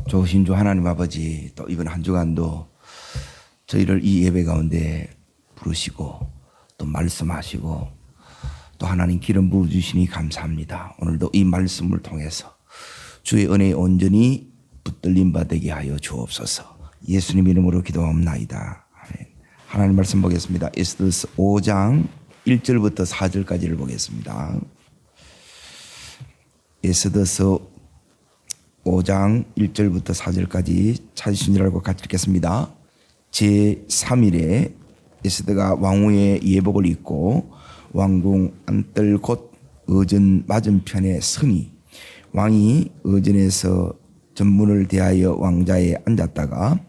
좋으신 주 하나님 아버지, 또 이번 한 주간도 저희를 이 예배 가운데 부르시고 또 말씀하시고 또 하나님 기름 부어주시니 감사합니다. 오늘도 이 말씀을 통해서 주의 은혜에 온전히 붙들림 받게 하여 주옵소서. 예수님 이름으로 기도합나이다. 아멘. 하나님 말씀 보겠습니다. 에스더서 5장 1절부터 4절까지를 보겠습니다. 에스더서 5장 1절부터 4절까지 찾으신 줄 알고 같이 읽겠습니다. 제3일에 에스더가 왕후의 예복을 입고 왕궁 안뜰 곧 어전 맞은편에 서니 왕이 어전에서 전문을 대하여 왕자에 앉았다가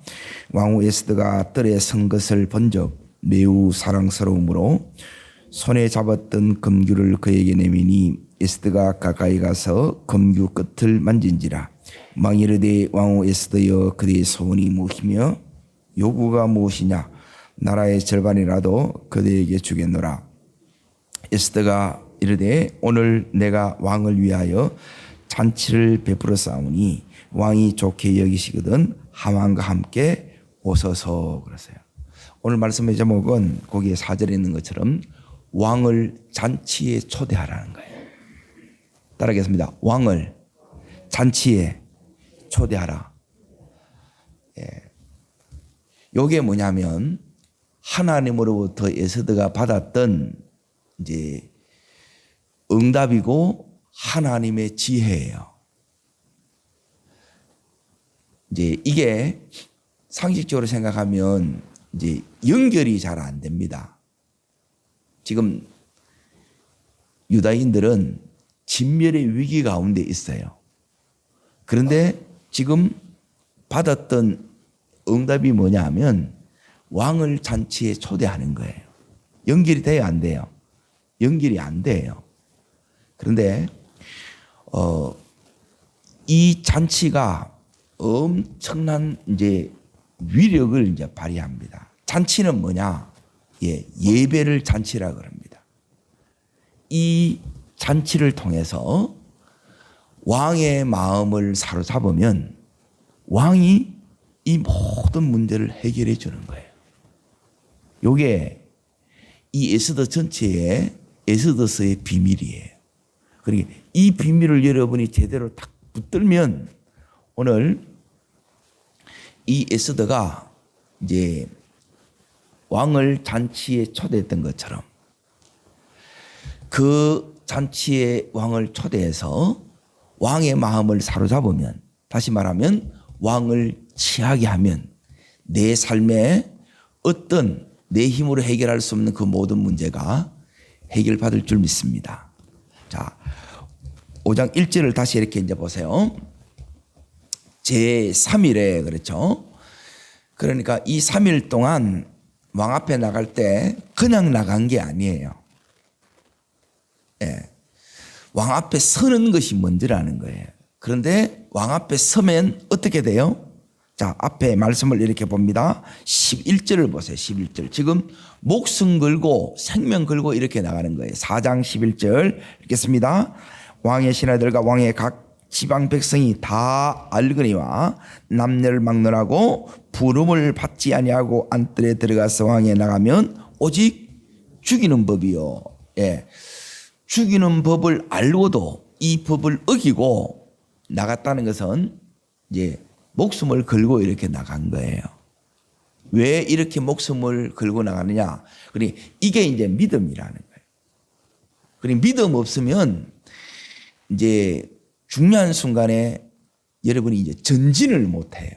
왕후 에스더가 뜰에 선 것을 본적 매우 사랑스러우므로 손에 잡았던 검규를 그에게 내미니 에스더가 가까이 가서 검규 끝을 만진지라. 왕이 이르되 왕후 에스더여 그대의 소원이 무엇이며 요구가 무엇이냐. 나라의 절반이라도 그대에게 주겠노라. 에스더가 이르되 오늘 내가 왕을 위하여 잔치를 베풀어 싸우니 왕이 좋게 여기시거든 하만과 함께 오소서. 그러세요. 오늘 말씀의 제목은 거기에 4절에 있는 것처럼 왕을 잔치에 초대하라는 거예요. 따라하겠습니다. 왕을 잔치에 초대하라. 요게 뭐냐면 하나님으로부터 에스더가 받았던 이제 응답이고 하나님의 지혜예요. 이제 이게 상식적으로 생각하면 이제 연결이 잘 안 됩니다. 지금 유다인들은 진멸의 위기 가운데 있어요. 그런데 지금 받았던 응답이 뭐냐 하면 왕을 잔치에 초대하는 거예요. 연결이 돼요, 안 돼요? 연결이 안 돼요. 그런데 이 잔치가 엄청난 이제 위력을 이제 발휘합니다. 잔치는 뭐냐? 예배를 잔치라 그럽니다. 이 잔치를 통해서 왕의 마음을 사로잡으면 왕이 이 모든 문제를 해결해 주는 거예요. 요게 이 에스더 전체의 에스더서의 비밀이에요. 그러니까 이 비밀을 여러분이 제대로 딱 붙들면 오늘 이 에스더가 이제 왕을 잔치에 초대했던 것처럼 그 잔치에 왕을 초대해서 왕의 마음을 사로잡으면, 다시 말하면 왕을 취하게 하면 내 삶에 어떤 내 힘으로 해결할 수 없는 그 모든 문제가 해결받을 줄 믿습니다. 자, 5장 1절을 다시 이렇게 이제 보세요. 제3일에 그렇죠. 그러니까 이 3일 동안 왕 앞에 나갈 때 그냥 나간 게 아니에요. 왕 앞에 서는 것이 먼저라는 거예요. 그런데 왕 앞에 서면 어떻게 돼요? 자, 앞에 말씀을 이렇게 봅니다. 11절을 보세요. 11절. 지금 목숨 걸고 생명 걸고 이렇게 나가는 거예요. 4장 11절 읽겠습니다. 왕의 신하들과 왕의 각 지방 백성이 다 알거니와 남녀를 막론하고 부름을 받지 아니하고 안뜰에 들어가서 왕에 나가면 오직 죽이는 법이요. 죽이는 법을 알고도 이 법을 어기고 나갔다는 것은 이제 목숨을 걸고 이렇게 나간 거예요. 왜 이렇게 목숨을 걸고 나가느냐? 그러니 이게 이제 믿음이라는 거예요. 그러니 믿음 없으면 이제 중요한 순간에 여러분이 이제 전진을 못 해요.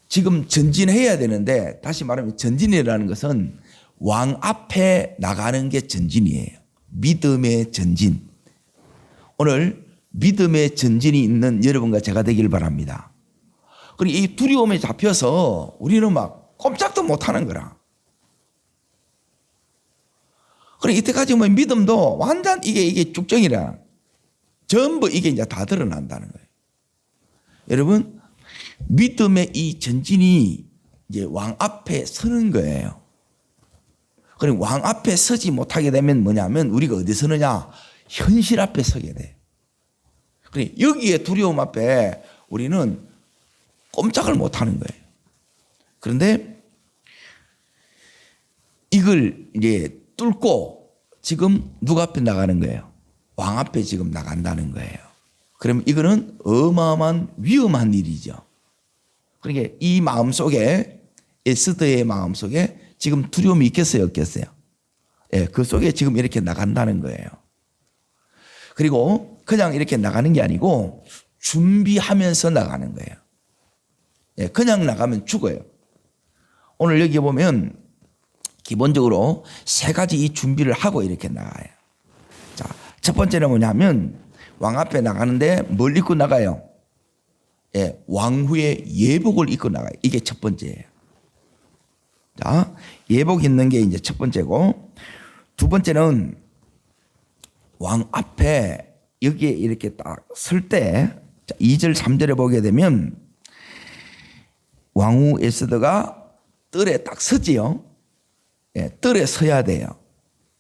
지금 전진해야 되는데, 다시 말하면 전진이라는 것은 왕 앞에 나가는 게 전진이에요. 믿음의 전진. 오늘 믿음의 전진이 있는 여러분과 제가 되길 바랍니다. 그리고 이 두려움에 잡혀서 우리는 막 꼼짝도 못하는 거라. 그리고 이때까지 뭐 믿음도 완전 이게 쭉정이라. 전부 이게 이제 다 드러난다는 거예요. 여러분, 믿음의 이 전진이 이제 왕 앞에 서는 거예요. 그럼 왕 앞에 서지 못하게 되면 뭐냐면 우리가 어디 서느냐? 현실 앞에 서게 돼. 그러니 여기에 두려움 앞에 우리는 꼼짝을 못 하는 거예요. 그런데 이걸 이제 뚫고 지금 누구 앞에 나가는 거예요? 왕 앞에 지금 나간다는 거예요. 그럼 이거는 어마어마한 위험한 일이죠. 그러니까 이 마음속에, 에스더의 마음속에 지금 두려움이 있겠어요, 없겠어요? 예, 그 속에 지금 이렇게 나간다는 거예요. 그리고 그냥 이렇게 나가는 게 아니고 준비하면서 나가는 거예요. 예, 그냥 나가면 죽어요. 오늘 여기 보면 기본적으로 세 가지 이 준비를 하고 이렇게 나가요. 자, 첫 번째는 뭐냐면 왕 앞에 나가는데 뭘 입고 나가요? 예, 왕후의 예복을 입고 나가요. 이게 첫 번째예요. 자, 예복 입는 게 이제 첫 번째고, 두 번째는 왕 앞에 여기에 이렇게 딱 설 때 2절 3절에 보게 되면 왕후 에스더가 뜰에 딱 서지요. 예, 뜰에 서야 돼요.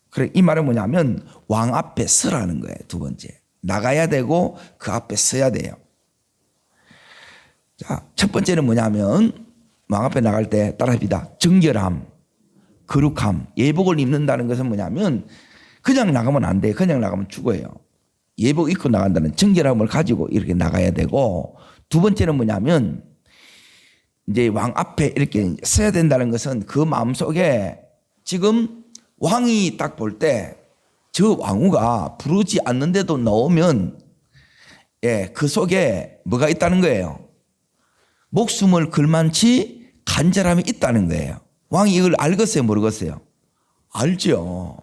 그래, 이 말은 뭐냐면 왕 앞에 서라는 거예요. 두 번째, 나가야 되고 그 앞에 서야 돼요. 자, 첫 번째는 뭐냐면 왕 앞에 나갈 때 따라합니다. 정결함, 거룩함, 예복을 입는다는 것은 뭐냐면 그냥 나가면 안 돼요. 그냥 나가면 죽어요. 예복 입고 나간다는 정결함을 가지고 이렇게 나가야 되고, 두 번째는 뭐냐면 이제 왕 앞에 이렇게 서야 된다는 것은 그 마음속에 지금 왕이 딱 볼 때 저 왕후가 부르지 않는데도 나오면, 예, 그 속에 뭐가 있다는 거예요? 목숨을 걸만치 간절함이 있다는 거예요. 왕이 이걸 알겠어요, 모르겠어요? 알죠.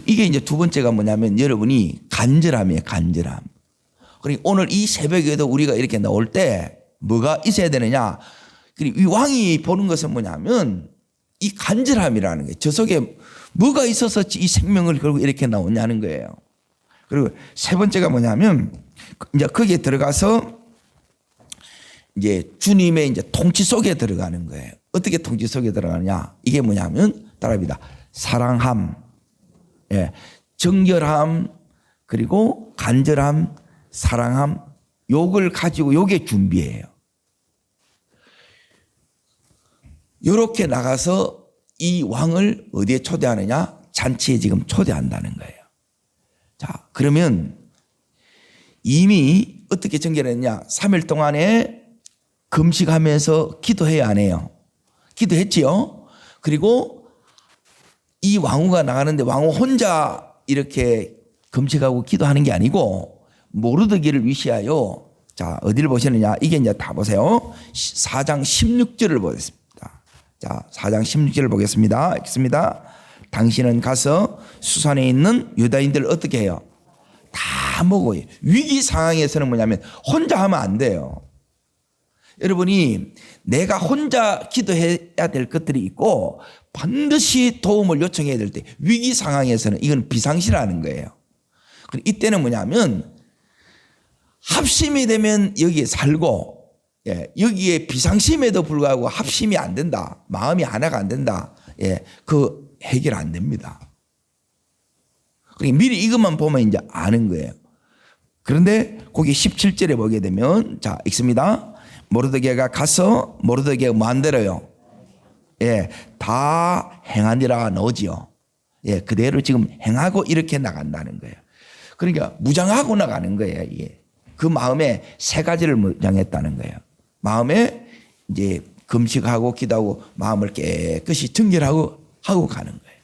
이게 이제 두 번째가 뭐냐면 여러분이 간절함이에요, 간절함. 그러니까 오늘 이 새벽에도 우리가 이렇게 나올 때 뭐가 있어야 되느냐? 이 왕이 보는 것은 뭐냐면 이 간절함이라는 거예요. 저 속에 뭐가 있어서 이 생명을 걸고 이렇게 나오냐는 거예요. 그리고 세 번째가 뭐냐면 이제 거기에 들어가서 이제 주님의 이제 통치 속에 들어가는 거예요. 어떻게 통치 속에 들어가느냐? 이게 뭐냐면 따라합니다. 사랑함, 예, 정결함, 그리고 간절함, 사랑함, 요걸 가지고 요게 준비예요. 이렇게 나가서 이 왕을 어디에 초대하느냐? 잔치에 지금 초대한다는 거예요. 자, 그러면 이미 어떻게 정결했냐? 3일 동안에 금식하면서 기도해야 안 해요? 기도했지요. 그리고 이 왕후가 나가는데 왕후 혼자 이렇게 금식하고 기도하는 게 아니고 모르드기를 위시하여, 자, 어디를 보시느냐? 이게 이제 다 보세요. 4장 16절을 보겠습니다. 자, 4장 16절을 보겠습니다. 읽습니다. 당신은 가서 수산에 있는 유다인들을 어떻게 해요? 다 먹어요. 위기 상황에서는 뭐냐면 혼자 하면 안 돼요. 여러분이 내가 혼자 기도해야 될 것들이 있고 반드시 도움을 요청해야 될 때, 위기 상황에서는 이건 비상시라는 거예요. 이때는 뭐냐면 합심이 되면 여기에 살고, 예, 여기에 비상심에도 불구하고 합심이 안 된다, 마음이 하나가 안 된다, 예, 그 해결 안 됩니다. 그러니까 미리 이것만 보면 이제 아는 거예요. 그런데 거기 17절에 보게 되면, 자, 읽습니다. 모르드게가 가서, 모르드게가 뭐 안 들어요? 예, 다 행하니라 나오지요. 예, 그대로 지금 행하고 이렇게 나간다는 거예요. 그러니까 무장하고 나가는 거예요. 이게 그 마음에 세 가지를 무장했다는 거예요. 마음에 이제 금식하고 기도하고 마음을 깨끗이 정결하고 하고 가는 거예요.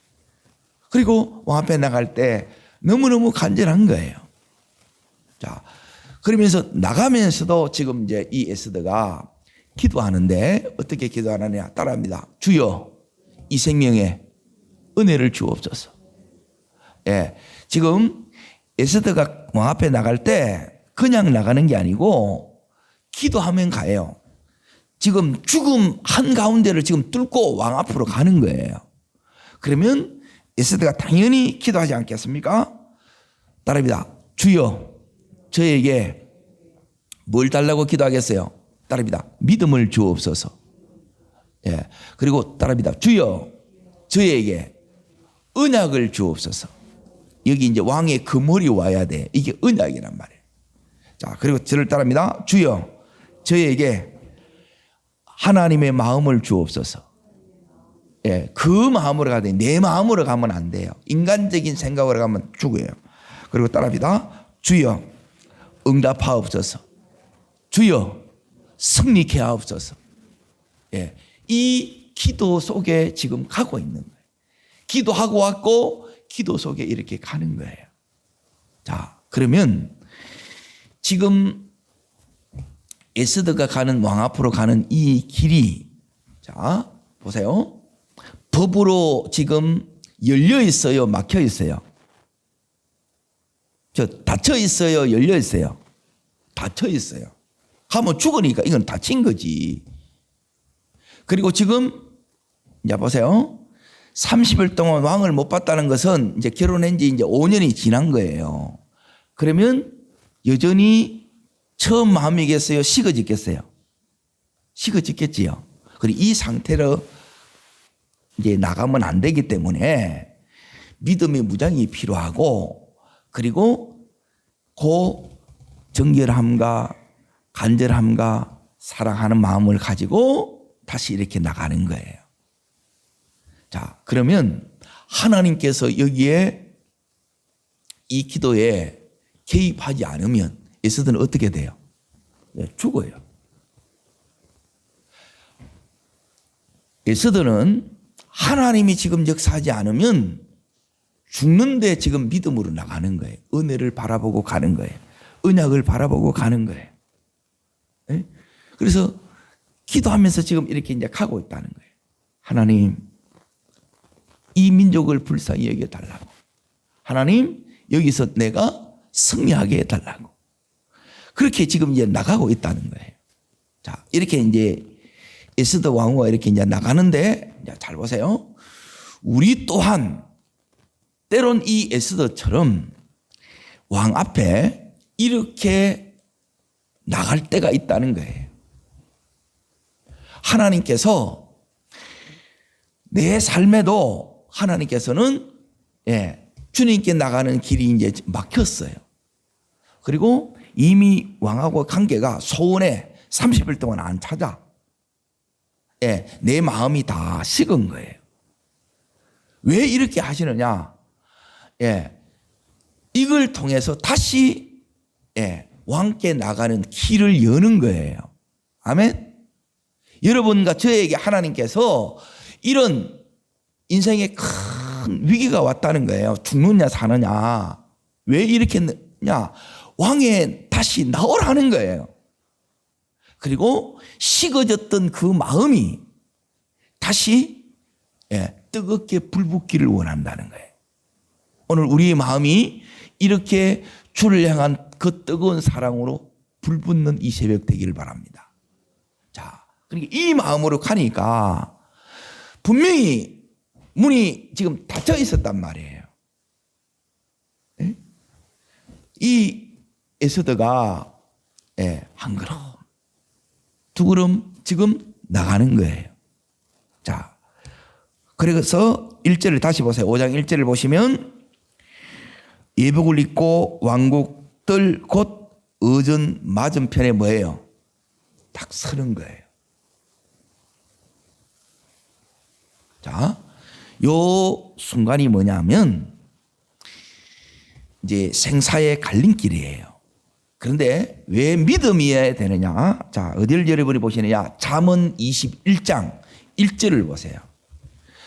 그리고 왕 앞에 나갈 때 너무너무 간절한 거예요. 자, 그러면서 나가면서도 지금 이제 이 에스더가 기도하는데 어떻게 기도하느냐? 따라합니다. 주여, 이 생명에 은혜를 주옵소서. 예, 지금 에스더가 왕 앞에 나갈 때 그냥 나가는 게 아니고 기도하면 가요. 지금 죽음 한가운데를 지금 뚫고 왕 앞으로 가는 거예요. 그러면 에스더가 당연히 기도하지 않겠습니까? 따라합니다. 주여, 저에게 뭘 달라고 기도하겠어요? 따라합니다. 믿음을 주옵소서. 예. 그리고 따라합니다. 주여, 저에게 언약을 주옵소서. 여기 이제 왕의 그물이 와야 돼. 이게 언약이란 말이에요. 자, 그리고 저를 따라합니다. 주여, 저에게 하나님의 마음을 주옵소서. 예, 그 마음으로 가야 돼. 내 마음으로 가면 안 돼요. 인간적인 생각으로 가면 죽어요. 그리고 따라합니다. 주여, 응답하옵소서. 주여, 승리케 하옵소서. 예, 이 기도 속에 지금 가고 있는 거예요. 기도하고 왔고 기도 속에 이렇게 가는 거예요. 자, 그러면 지금 에스더가 가는 왕 앞으로 가는 이 길이, 자 보세요. 법으로 지금 열려 있어요, 막혀 있어요? 저 닫혀 있어요, 열려 있어요? 닫혀 있어요. 하면 죽으니까 이건 닫힌 거지. 그리고 지금 이제 보세요. 30일 동안 왕을 못 봤다는 것은 이제 결혼한 지 이제 5년이 지난 거예요. 그러면 여전히 처음 마음이겠어요? 식어졌겠어요? 식어졌겠지요. 그리고 이 상태로 이제 나가면 안 되기 때문에 믿음의 무장이 필요하고, 그리고 그 정결함과 간절함과 사랑하는 마음을 가지고 다시 이렇게 나가는 거예요. 자, 그러면 하나님께서 여기에 이 기도에 개입하지 않으면 에스더는 어떻게 돼요? 네, 죽어요. 에스더는 하나님이 지금 역사하지 않으면 죽는데 지금 믿음으로 나가는 거예요. 은혜를 바라보고 가는 거예요. 언약을 바라보고 가는 거예요. 네? 그래서 기도하면서 지금 이렇게 이제 가고 있다는 거예요. 하나님, 이 민족을 불쌍히 여겨달라고. 하나님, 여기서 내가 승리하게 해달라고. 그렇게 지금 이제 나가고 있다는 거예요. 자, 이렇게 이제 에스더 왕후가 이렇게 이제 나가는데, 이제 잘 보세요. 우리 또한 때론 이 에스더처럼 왕 앞에 이렇게 나갈 때가 있다는 거예요. 하나님께서 내 삶에도 하나님께서는 주님께 나가는 길이 이제 막혔어요. 그리고 이미 왕하고 관계가 소원에 30일 동안 안 찾아. 내 마음이 다 식은 거예요. 왜 이렇게 하시느냐? 이걸 통해서 다시 왕께 나가는 길을 여는 거예요. 아멘. 여러분과 저에게 하나님께서 이런 인생에 큰 위기가 왔다는 거예요. 죽느냐 사느냐. 왜 이렇게 했느냐? 왕에 다시 나오라는 거예요. 그리고 식어졌던 그 마음이 다시 뜨겁게 불붙기를 원한다는 거예요. 오늘 우리의 마음이 이렇게 주를 향한 그 뜨거운 사랑으로 불붙는 이 새벽 되기를 바랍니다. 자, 그러니까 이 마음으로 가니까 분명히 문이 지금 닫혀 있었단 말이에요. 네? 이 에스더가 한 걸음, 두 걸음 지금 나가는 거예요. 자, 그래서 1절을 다시 보세요. 5장 1절을 보시면 예복을 입고 왕국들 곧 의전 맞은편에 뭐예요? 딱 서는 거예요. 자, 요 순간이 뭐냐면 이제 생사의 갈림길이에요. 그런데 왜 믿음이어야 되느냐? 자, 어디를 여러분이 보시느냐? 잠언 21장 1절을 보세요.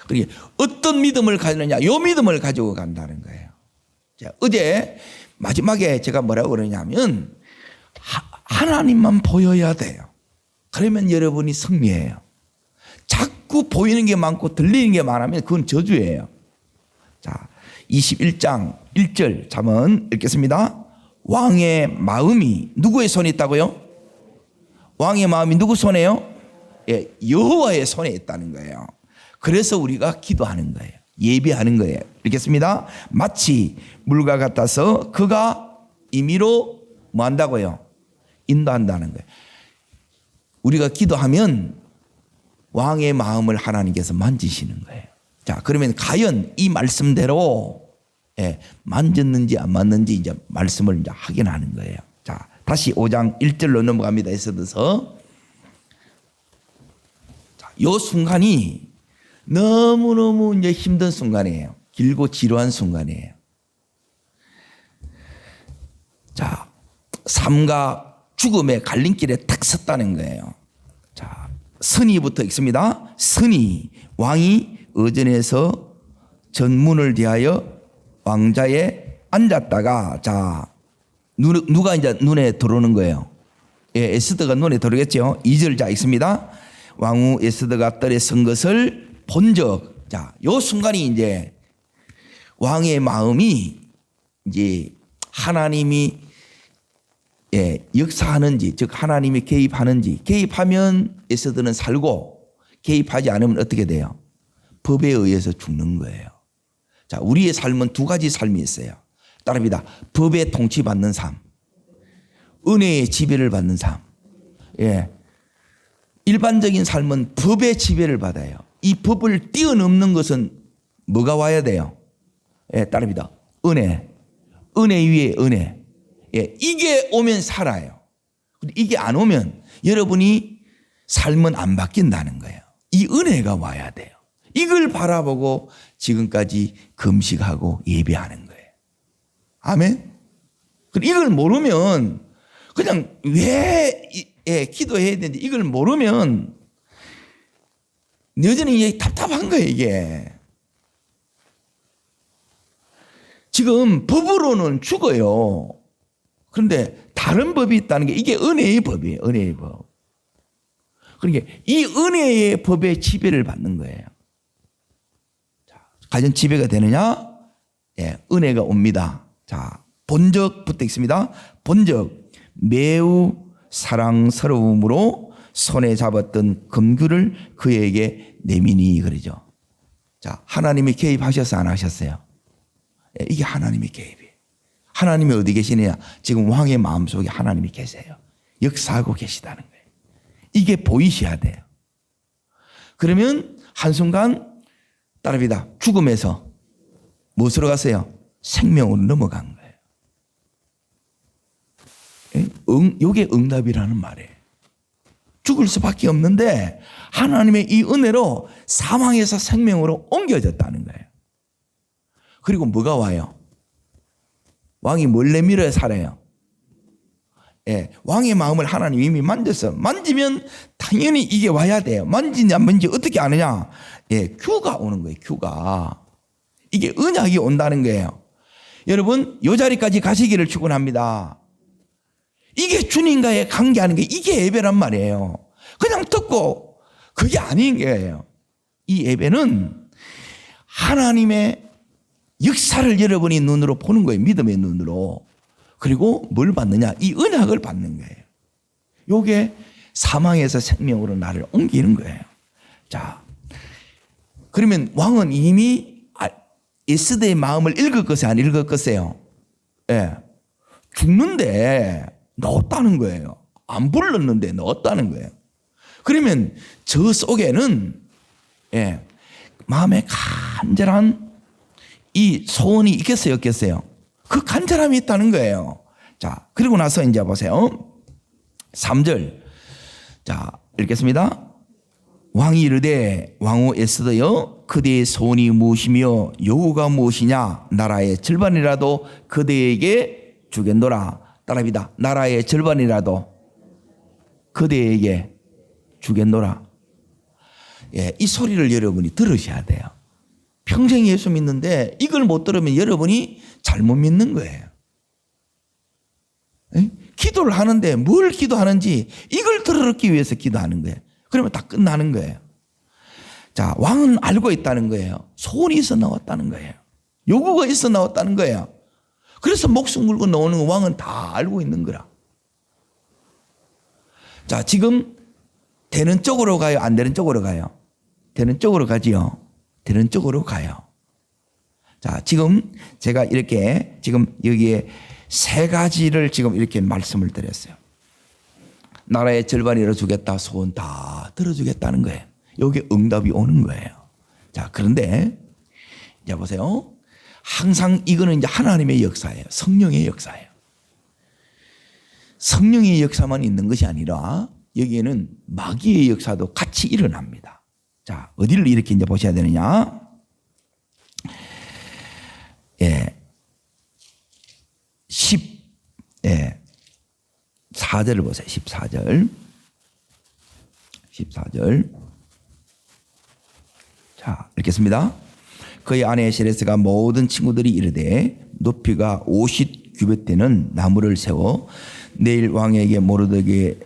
그러니까 어떤 믿음을 가지느냐? 요 믿음을 가지고 간다는 거예요. 자, 어제 마지막에 제가 뭐라고 그러냐면 하나님만 보여야 돼요. 그러면 여러분이 승리해요. 자꾸 보이는 게 많고 들리는 게 많으면 그건 저주예요. 자, 21장 1절 잠언 읽겠습니다. 왕의 마음이 누구의 손에 있다고요? 왕의 마음이 누구 손에요? 여호와의 손에 있다는 거예요. 그래서 우리가 기도하는 거예요. 예배하는 거예요. 읽겠습니다. 마치 물과 같아서 그가 임의로 뭐 한다고요? 인도한다는 거예요. 우리가 기도하면 왕의 마음을 하나님께서 만지시는 거예요. 자, 그러면 과연 이 말씀대로 예, 만졌는지 안 만졌는지 이제 말씀을 이제 확인하는 거예요. 자, 다시 5장 1절로 넘어갑니다. 에스더서. 자, 요 순간이 너무너무 이제 힘든 순간이에요. 길고 지루한 순간이에요. 자, 삶과 죽음의 갈림길에 탁 섰다는 거예요. 자, 선의부터 읽습니다. 선의, 왕이 의전에서 전문을 대하여 왕자에 앉았다가, 자, 누가 이제 눈에 들어오는 거예요? 예, 에스더가 눈에 들어오겠죠. 2절 자 읽습니다. 왕후 에스더가 뜰에 선 것을 본적. 자, 요 순간이 이제 왕의 마음이 이제 하나님이 역사하는지, 즉 하나님이 개입하는지, 개입하면 에스더는 살고 개입하지 않으면 어떻게 돼요? 법에 의해서 죽는 거예요. 자, 우리의 삶은 두 가지 삶이 있어요. 따릅니다. 법에 통치받는 삶, 은혜의 지배를 받는 삶. 예. 일반적인 삶은 법의 지배를 받아요. 이 법을 뛰어넘는 것은 뭐가 와야 돼요? 예, 따릅니다. 은혜. 은혜 위에 은혜. 예, 이게 오면 살아요. 이게 안 오면 여러분이 삶은 안 바뀐다는 거예요. 이 은혜가 와야 돼요. 이걸 바라보고 지금까지 금식하고 예배하는 거예요. 아멘. 이걸 모르면 그냥 왜 기도해야 되는데 이걸 모르면 여전히 답답한 거예요, 이게. 지금 법으로는 죽어요. 그런데 다른 법이 있다는 게 이게 은혜의 법이에요. 은혜의 법. 그러니까 이 은혜의 법의 지배를 받는 거예요. 자, 과연 지배가 되느냐? 예, 은혜가 옵니다. 자, 본적부터 있습니다. 본적, 매우 사랑스러움으로 손에 잡았던 금규를 그에게 내미니 그러죠. 자, 하나님이 개입하셔서 안 하셨어요? 예, 이게 하나님의 개입이에요. 하나님이 어디 계시느냐? 지금 왕의 마음속에 하나님이 계세요. 역사하고 계시다는 거예요. 이게 보이셔야 돼요. 그러면 한순간 따릅니다. 죽음에서 무엇으로 갔어요? 생명으로 넘어간 거예요. 이게 응답이라는 말이에요. 죽을 수밖에 없는데 하나님의 이 은혜로 사망에서 생명으로 옮겨졌다는 거예요. 그리고 뭐가 와요? 왕이 뭘 내밀어야 살아요? 예, 왕의 마음을 하나님 이미 만졌어. 만지면 당연히 이게 와야 돼요. 만지냐 뭔지 어떻게 아느냐? 예, 큐가 오는 거예요. 큐가. 이게 언약이 온다는 거예요. 여러분, 이 자리까지 가시기를 축원합니다. 이게 주님과의 관계하는 게 이게 예배란 말이에요. 그냥 듣고 그게 아닌 거예요. 이 예배는 하나님의 역사를 여러분이 눈으로 보는 거예요. 믿음의 눈으로. 그리고 뭘 받느냐? 이 언약을 받는 거예요. 요게 사망에서 생명으로 나를 옮기는 거예요. 자, 그러면 왕은 이미 에스더의 마음을 읽었겠어요? 안 읽었겠어요? 예. 죽는데 넣었다는 거예요. 안 불렀는데 넣었다는 거예요. 그러면 저 속에는 마음에 간절한 이 소원이 있겠어요, 없겠어요? 그 간절함이 있다는 거예요. 자, 그리고 나서 이제 보세요. 3절. 자, 읽겠습니다. 왕이 이르되 왕후 에스더여 그대의 소원이 무엇이며 요구가 무엇이냐? 나라의 절반이라도 그대에게 주겠노라. 따라합니다. 나라의 절반이라도 그대에게 주겠노라. 예, 이 소리를 여러분이 들으셔야 돼요. 평생 예수 믿는데 이걸 못 들으면 여러분이 잘못 믿는 거예요. 에? 기도를 하는데 뭘 기도하는지 이걸 들었기 위해서 기도하는 거예요. 그러면 다 끝나는 거예요. 자, 왕은 알고 있다는 거예요. 소원이 있어 나왔다는 거예요. 요구가 있어 나왔다는 거예요. 그래서 목숨 걸고 나오는 거 왕은 다 알고 있는 거라. 자, 지금 되는 쪽으로 가요? 안 되는 쪽으로 가요? 되는 쪽으로 가지요. 되는 쪽으로 가요. 자, 지금 제가 이렇게 지금 여기에 세 가지를 지금 이렇게 말씀을 드렸어요. 나라의 절반이라 주겠다. 소원 다 들어주겠다는 거예요. 여기 응답이 오는 거예요. 자, 그런데 이제 보세요. 항상 이거는 이제 하나님의 역사예요. 성령의 역사예요. 성령의 역사만 있는 것이 아니라 여기에는 마귀의 역사도 같이 일어납니다. 자, 어디를 이렇게 이제 보셔야 되느냐? 예. 14절을 보세요. 14절. 자, 읽겠습니다. 그의 아내 에셀에스가 모든 친구들이 이르되 높이가 50규빗 되는 나무를 세워 내일 왕에게 모르드게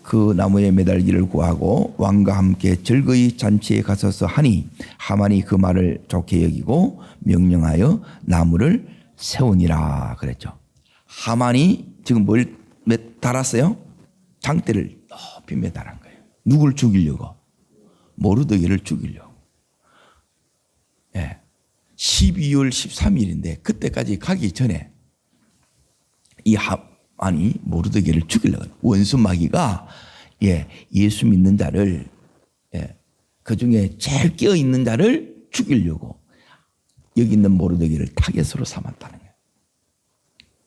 그 나무에 매달기를 구하고 왕과 함께 즐거이 잔치에 가서서 하니 하만이 그 말을 좋게 여기고 명령하여 나무를 세우니라 그랬죠. 하만이 지금 뭘 달았어요? 장대를 높이 매달은 거예요. 누굴 죽이려고? 모르드게를 죽이려고. 예. 12월 13일인데 그때까지 가기 전에 이 하만이 모르드게를 죽이려고. 원수 마귀가 예수 믿는 자를 그 중에 제일 깨어 있는 자를 죽이려고 여기 있는 모르드게를 타겟으로 삼았다는 거예요.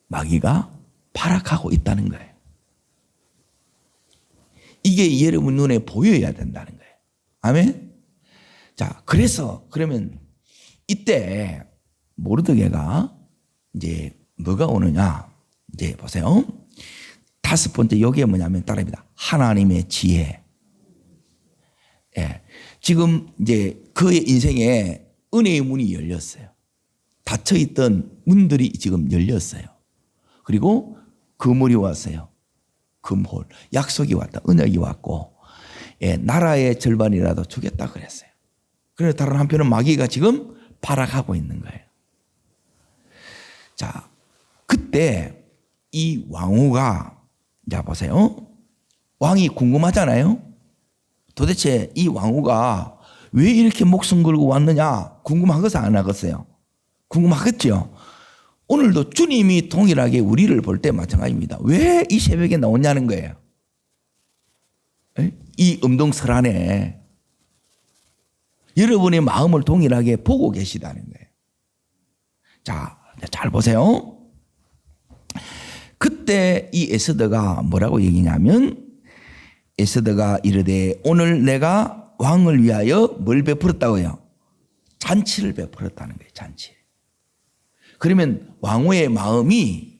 마귀가 발악하고 있다는 거예요. 이게 여러분 눈에 보여야 된다는 거예요. 아멘? 자, 그러면 이때 모르드게가 이제 뭐가 오느냐? 이제 보세요. 다섯 번째 여기에 뭐냐면 따라합니다. 하나님의 지혜. 예. 지금 이제 그의 인생에 은혜의 문이 열렸어요. 닫혀있던 문들이 지금 열렸어요. 그리고 금홀이 왔어요. 금홀. 약속이 왔다. 언약이 왔고, 나라의 절반이라도 주겠다 그랬어요. 그래서 다른 한편은 마귀가 지금 발악하고 있는 거예요. 자, 그때 이 왕후가, 자, 보세요. 왕이 궁금하잖아요. 도대체 이 왕후가 왜 이렇게 목숨 걸고 왔느냐? 궁금하겠어요? 안 하겠어요? 궁금하겠죠? 오늘도 주님이 동일하게 우리를 볼 때 마찬가지입니다. 왜 이 새벽에 나오냐는 거예요. 이 음동설안에 여러분의 마음을 동일하게 보고 계시다는 거예요. 자, 잘 보세요. 그때 이 에스더가 뭐라고 얘기냐면 에스더가 이르되 오늘 내가 왕을 위하여 뭘 베풀었다고요? 잔치를 베풀었다는 거예요. 잔치. 그러면 왕의 마음이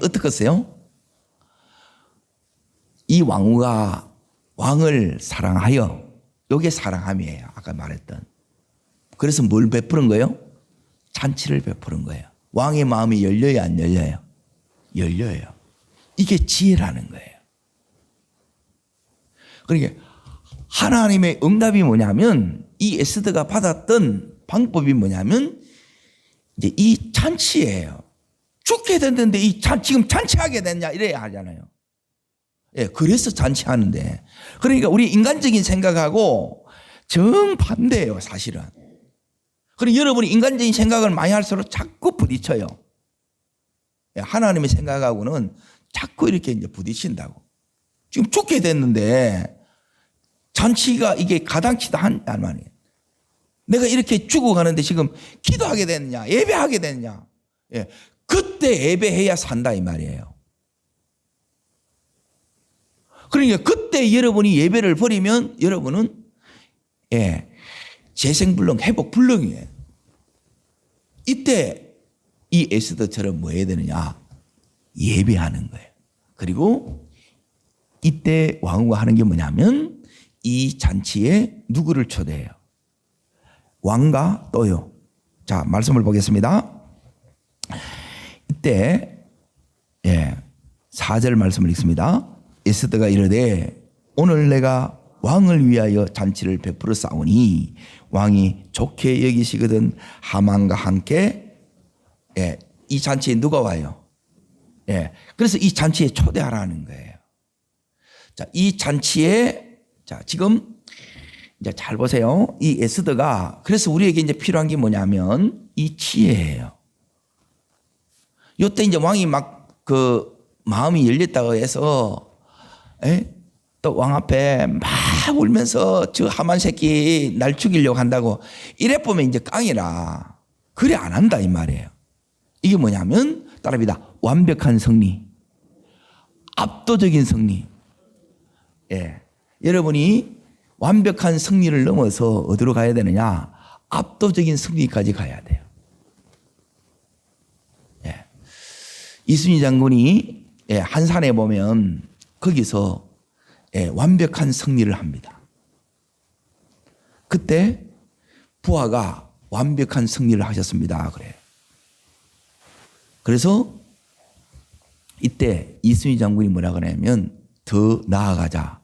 어떻겠어요? 이 왕후가 왕을 사랑하여, 이게 사랑함이에요. 아까 말했던. 그래서 뭘 베푸는 거예요? 잔치를 베푸는 거예요. 왕의 마음이 열려요, 안 열려요? 열려요. 이게 지혜라는 거예요. 그러니까 하나님의 응답이 뭐냐면 이 에스더가 받았던 방법이 뭐냐면 이제 이 잔치예요. 죽게 됐는데 지금 잔치하게 됐냐 이래야 하잖아요. 그래서 잔치하는데. 그러니까 우리 인간적인 생각하고 정반대예요, 사실은. 그리고 여러분이 인간적인 생각을 많이 할수록 자꾸 부딪혀요. 하나님의 생각하고는 자꾸 이렇게 이제 부딪힌다고. 지금 죽게 됐는데 잔치가 이게 가당치도 않단 말이에요. 내가 이렇게 죽어가는데 지금 기도하게 됐느냐, 예배하게 됐느냐. 그때 예배해야 산다 이 말이에요. 그러니까 그때 여러분이 예배를 버리면 여러분은 재생불능, 회복불능이에요. 이때 이 에스더처럼 뭐 해야 되느냐? 예배하는 거예요. 그리고 이때 왕후가 하는 게 뭐냐면 이 잔치에 누구를 초대해요? 왕과 또요. 자, 말씀을 보겠습니다. 이때 4절 말씀을 읽습니다. 에스더가 이르되 오늘 내가 왕을 위하여 잔치를 베풀어 싸우니 왕이 좋게 여기시거든 하만과 함께 이 잔치에 누가 와요? 그래서 이 잔치에 초대하라는 거예요. 자, 이 잔치에 자, 지금 이제 잘 보세요. 이 에스더가 그래서 우리에게 이제 필요한 게 뭐냐면 이 지혜예요. 요때 이제 왕이 막 그 마음이 열렸다고 해서 또 왕 앞에 막 울면서 저 하만 새끼 날 죽이려고 한다고 이래 보면 이제 깡이라 그래 안 한다 이 말이에요. 이게 뭐냐면 따라합니다. 완벽한 승리, 압도적인 승리. 예, 여러분이 완벽한 승리를 넘어서 어디로 가야 되느냐? 압도적인 승리까지 가야 돼요. 예. 이순희 장군이 한산에 보면 거기서 완벽한 승리를 합니다. 그때 부하가 완벽한 승리를 하셨습니다. 그래요. 그래서 이때 이순희 장군이 뭐라 그러냐면 더 나아가자.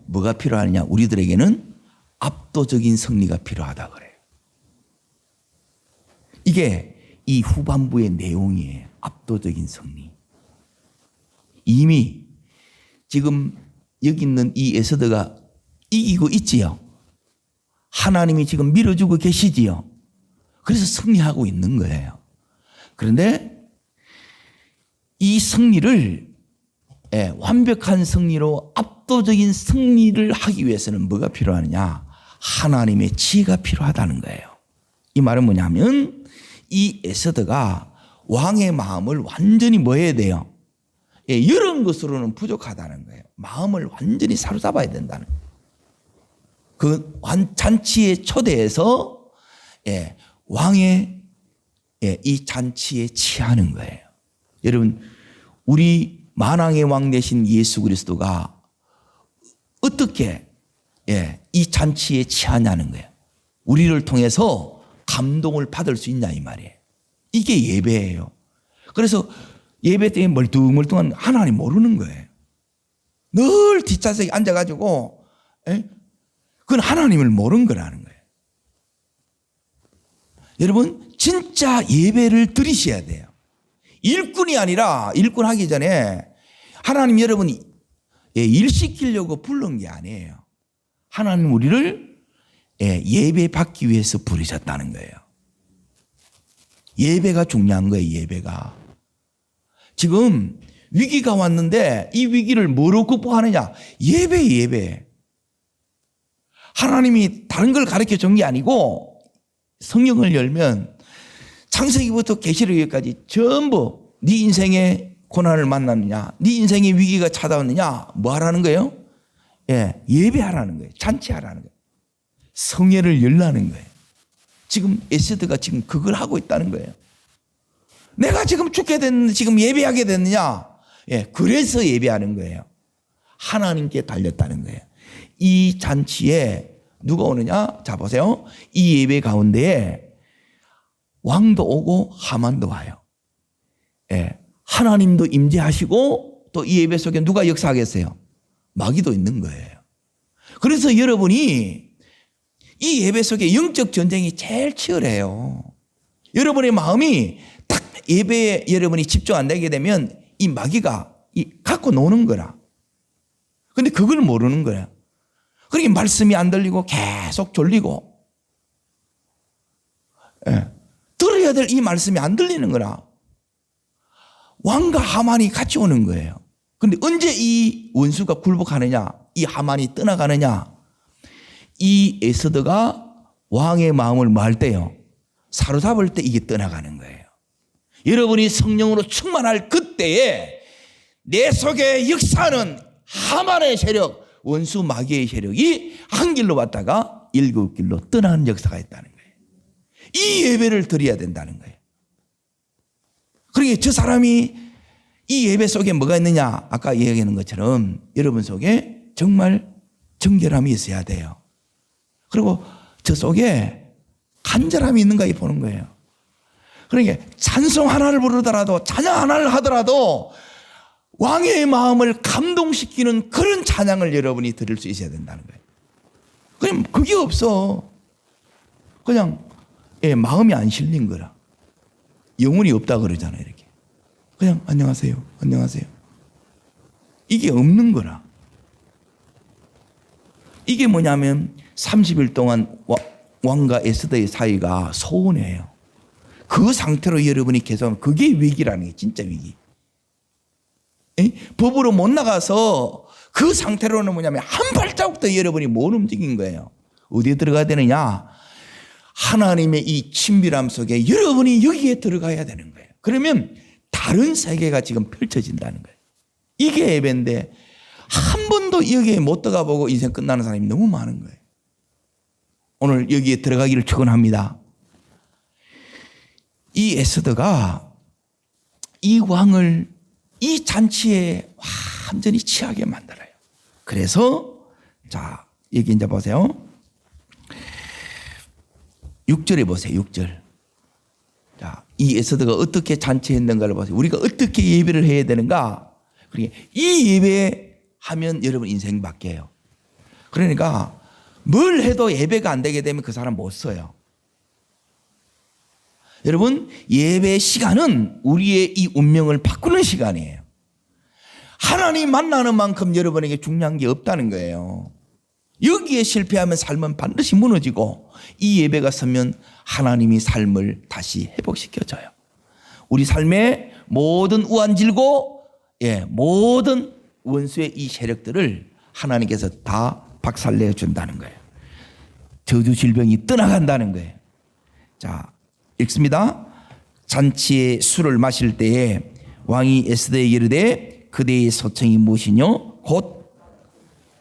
뭐가 필요하느냐? 우리들에게는 압도적인 승리가 필요하다 그래요. 이게 이 후반부의 내용이에요. 압도적인 승리. 이미 지금 여기 있는 이 에서드가 이기고 있지요. 하나님이 지금 밀어주고 계시지요. 그래서 승리하고 있는 거예요. 그런데 이 승리를 완벽한 승리로 압도적인 승리를 하기 위해서는 뭐가 필요하느냐? 하나님의 지혜가 필요하다는 거예요. 이 말은 뭐냐면 이 에서드가 왕의 마음을 완전히 뭐 해야 돼요? 이런 것으로는 부족하다는 거예요. 마음을 완전히 사로잡아야 된다는 거예요. 그 잔치에 초대해서 왕의 이 잔치에 취하는 거예요. 여러분, 우리 만왕의 왕 되신 예수 그리스도가 어떻게 이 잔치에 취하냐는 거예요. 우리를 통해서 감동을 받을 수 있냐 이 말이에요. 이게 예배예요. 그래서 예배 때 멀뚱멀뚱한 하나님 모르는 거예요. 늘 뒷좌석에 앉아가지고 그건 하나님을 모르는 거라는 거예요. 여러분 진짜 예배를 드리셔야 돼요. 일꾼이 아니라 일꾼 하기 전에 하나님 여러분이 일 시키려고 부른 게 아니에요. 하나님 우리를 예배 받기 위해서 부르셨다는 거예요. 예배가 중요한 거예요. 예배가. 지금 위기가 왔는데 이 위기를 뭐로 극복하느냐? 예배. 하나님이 다른 걸 가르쳐 준 게 아니고 성경을 열면 창세기부터 계시록까지 전부 네 인생의 고난을 만났느냐, 네 인생의 위기가 찾아왔느냐, 뭐 하라는 거예요? 예배하라는 거예요. 잔치하라는 거예요. 성회를 열라는 거예요. 지금 에스더가 지금 그걸 하고 있다는 거예요. 내가 지금 죽게 됐는데 지금 예배하게 됐느냐? 그래서 예배하는 거예요. 하나님께 달렸다는 거예요. 이 잔치에 누가 오느냐? 자 보세요. 이 예배 가운데에 왕도 오고 하만도 와요. 하나님도 임재하시고 또 이 예배 속에 누가 역사하겠어요? 마귀도 있는 거예요. 그래서 여러분이 이 예배 속에 영적 전쟁이 제일 치열해요. 여러분의 마음이 딱 예배에 여러분이 집중 안 되게 되면 이 마귀가 갖고 노는 거라. 근데 그걸 모르는 거야. 그러니까 말씀이 안 들리고 계속 졸리고 들어야 될 이 말씀이 안 들리는 거라. 왕과 하만이 같이 오는 거예요. 그런데 언제 이 원수가 굴복하느냐, 이 하만이 떠나가느냐, 이 에스더가 왕의 마음을 뭐 할 때요? 사로잡을 때 이게 떠나가는 거예요. 여러분이 성령으로 충만할 그때에 내 속에 역사하는 하만의 세력, 원수 마귀의 세력이 한 길로 왔다가 일곱 길로 떠나는 역사가 있다는 거예요. 이 예배를 드려야 된다는 거예요. 그러니까 저 사람이 이 예배 속에 뭐가 있느냐, 아까 이야기하는 것처럼 여러분 속에 정말 정결함이 있어야 돼요. 그리고 저 속에 간절함이 있는가 보는 거예요. 그러니까 찬송 하나를 부르더라도 찬양 하나를 하더라도 왕의 마음을 감동시키는 그런 찬양을 여러분이 드릴 수 있어야 된다는 거예요. 그냥 그게 없어. 그냥 마음이 안 실린 거라. 영혼이 없다 그러잖아요. 이렇게 그냥 안녕하세요, 안녕하세요. 이게 없는 거라. 이게 뭐냐면 30일 동안 왕과 에스더의 사이가 소원해요. 그 상태로 여러분이 계속 그게 위기라는 게 진짜 위기. 법으로 못 나가서 그 상태로는 뭐냐면 한 발자국도 여러분이 못 움직인 거예요. 어디에 들어가야 되느냐? 하나님의 이 친밀함 속에 여러분이 여기에 들어가야 되는 거예요. 그러면 다른 세계가 지금 펼쳐진다는 거예요. 이게 예배인데 한 번도 여기에 못 들어가 보고 인생 끝나는 사람이 너무 많은 거예요. 오늘 여기에 들어가기를 축원합니다. 이 에스더가 이 왕을 이 잔치에 완전히 취하게 만들어요. 그래서 자 여기 이제 보세요. 6절에 보세요. 6절. 자, 이 에스더가 어떻게 잔치했는가를 보세요. 우리가 어떻게 예배를 해야 되는가? 그러니까 이 예배하면 여러분 인생 바뀌어요. 그러니까 뭘 해도 예배가 안 되게 되면 그 사람 못 써요. 여러분 예배 시간은 우리의 이 운명을 바꾸는 시간이에요. 하나님 만나는 만큼 여러분에게 중요한 게 없다는 거예요. 여기에 실패하면 삶은 반드시 무너지고 이 예배가 서면 하나님이 삶을 다시 회복시켜줘요. 우리 삶의 모든 우환질고 모든 원수의 이 세력들을 하나님께서 다 박살내 준다는 거예요. 저주 질병이 떠나간다는 거예요. 자, 읽습니다. 잔치에 술을 마실 때에 왕이 에스더에게 이르되 그대의 소청이 무엇이뇨? 곧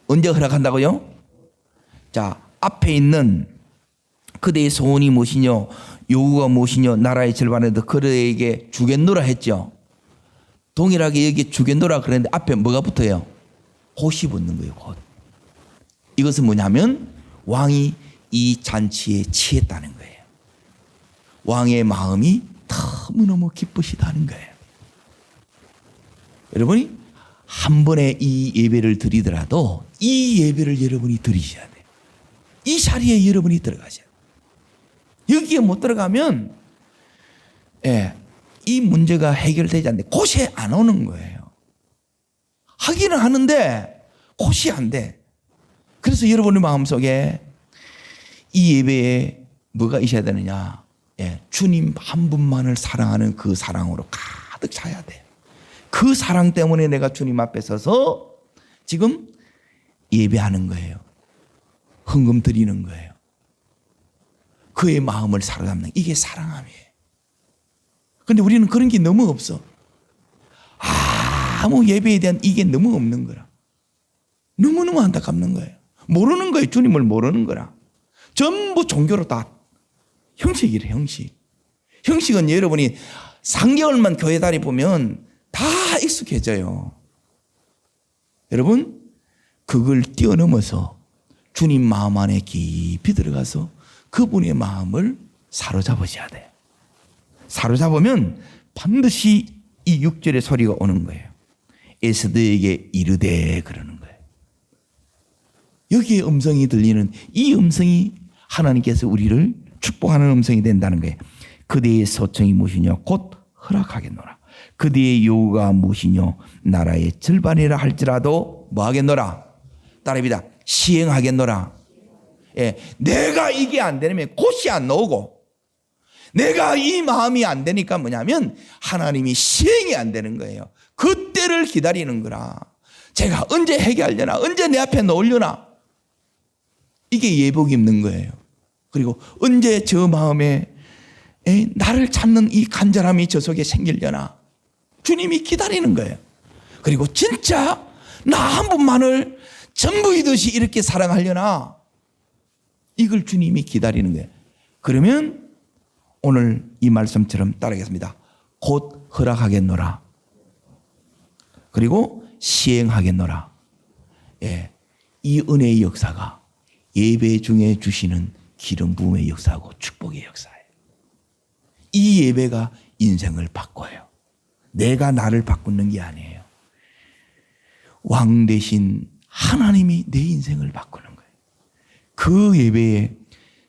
언제 허락한다고요? 자, 앞에 있는 그대의 소원이 무엇이뇨? 요구가 무엇이뇨? 나라의 절반에도 그대에게 주겠노라 했죠. 동일하게 여기 주겠노라 그랬는데 앞에 뭐가 붙어요? 곧이 붙는 거예요. 곧. 이것은 뭐냐면 왕이 이 잔치에 취했다는 거예요. 왕의 마음이 너무너무 기쁘시다는 거예요. 여러분이 한 번에 이 예배를 드리더라도 이 예배를 여러분이 드리셔야 돼요. 이 자리에 여러분이 들어가셔야 돼요. 여기에 못 들어가면 이 문제가 해결되지 않는데 곧이 안 오는 거예요. 하기는 하는데 곧이 안 돼. 그래서 여러분의 마음속에 이 예배에 뭐가 있어야 되느냐? 주님 한 분만을 사랑하는 그 사랑으로 가득 차야 돼. 그 사랑 때문에 내가 주님 앞에 서서 지금 예배하는 거예요. 헌금 드리는 거예요. 그의 마음을 사로잡는 이게 사랑함이에요. 그런데 우리는 그런 게 너무 없어. 아무 예배에 대한 이게 너무 없는 거라. 너무너무 안타깝는 거예요. 모르는 거예요. 주님을 모르는 거라. 전부 종교로 다 형식이래, 형식. 형식은 여러분이 3개월만 교회 다니보면 다 익숙해져요. 여러분, 그걸 뛰어넘어서 주님 마음 안에 깊이 들어가서 그분의 마음을 사로잡으셔야 돼요. 사로잡으면 반드시 이 6절의 소리가 오는 거예요. 에스더에게 이르되 그러는 거예요. 여기에 음성이 들리는 이 음성이 하나님께서 우리를 축복하는 음성이 된다는 거예요. 그대의 소청이 무엇이뇨? 곧 허락하겠노라. 그대의 요구가 무엇이뇨? 나라의 절반이라 할지라도 뭐 하겠노라? 따라합니다. 시행하겠노라. 내가 이게 안 되면 곧이 안 나오고 내가 이 마음이 안 되니까 뭐냐면 하나님이 시행이 안 되는 거예요. 그때를 기다리는 거라. 제가 언제 해결하려나? 언제 내 앞에 놓으려나? 이게 예복 입는 거예요. 그리고 언제 저 마음에 나를 찾는 이 간절함이 저 속에 생기려나? 주님이 기다리는 거예요. 그리고 진짜 나 한 분만을 전부이듯이 이렇게 사랑하려나? 이걸 주님이 기다리는 거예요. 그러면 오늘 이 말씀처럼 따르겠습니다. 곧 허락하겠노라. 그리고 시행하겠노라. 이 은혜의 역사가 예배 중에 주시는 기름 부음의 역사하고 축복의 역사예요. 이 예배가 인생을 바꿔요. 내가 나를 바꾸는 게 아니에요. 왕 대신 하나님이 내 인생을 바꾸는 거예요. 그 예배의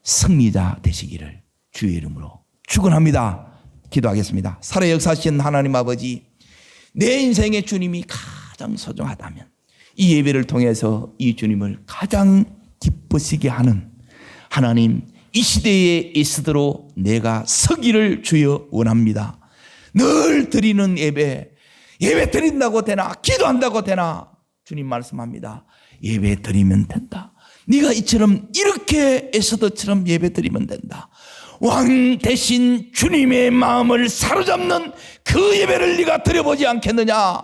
승리자 되시기를 주의 이름으로 축원합니다. 기도하겠습니다. 살아 역사하신 하나님 아버지, 내 인생의 주님이 가장 소중하다면 이 예배를 통해서 이 주님을 가장 기쁘시게 하는 하나님, 이 시대의 에스더로 내가 서기를 주여 원합니다. 늘 드리는 예배 드린다고 되나? 기도한다고 되나? 주님 말씀합니다. 예배 드리면 된다. 네가 이처럼 이렇게 에스더처럼 예배 드리면 된다. 왕 대신 주님의 마음을 사로잡는 그 예배를 네가 드려보지 않겠느냐.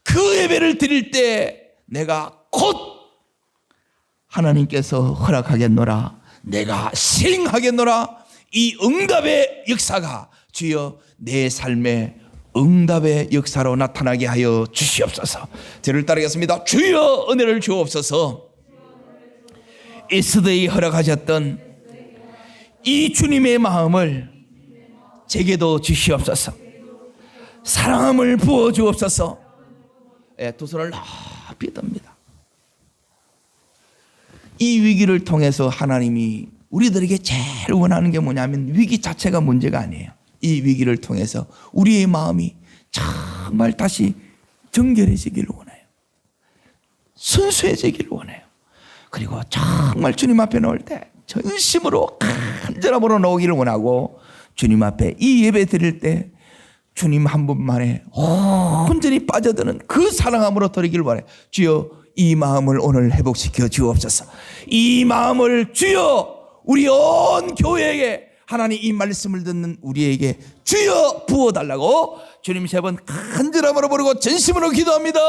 그 예배를 드릴 때 내가 곧 하나님께서 허락하겠노라. 내가 시행하겠노라. 이 응답의 역사가 주여 내 삶에 응답의 역사로 나타나게 하여 주시옵소서. 저를 따르겠습니다. 주여 은혜를 주옵소서. 에스더에 허락하셨던 이 주님의 마음을 제게도 주시옵소서. 사랑함을 부어 주옵소서. 두 손을 높이 듭니다. 이 위기를 통해서 하나님이 우리들에게 제일 원하는 게 뭐냐면 위기 자체가 문제가 아니에요. 이 위기를 통해서 우리의 마음이 정말 다시 정결해지기를 원해요. 순수해지기를 원해요. 그리고 정말 주님 앞에 나올 때 전심으로 간절함으로 나오기를 원하고, 주님 앞에 이 예배 드릴 때 주님 한 분만에 온전히 빠져드는 그 사랑함으로 드리기를 원해요. 주여 이 마음을 오늘 회복시켜 주옵소서. 이 마음을 주여 우리 온 교회에게, 하나님 이 말씀을 듣는 우리에게 주여 부어달라고 주님 세 번 간절함으로 부르고 전심으로 기도합니다.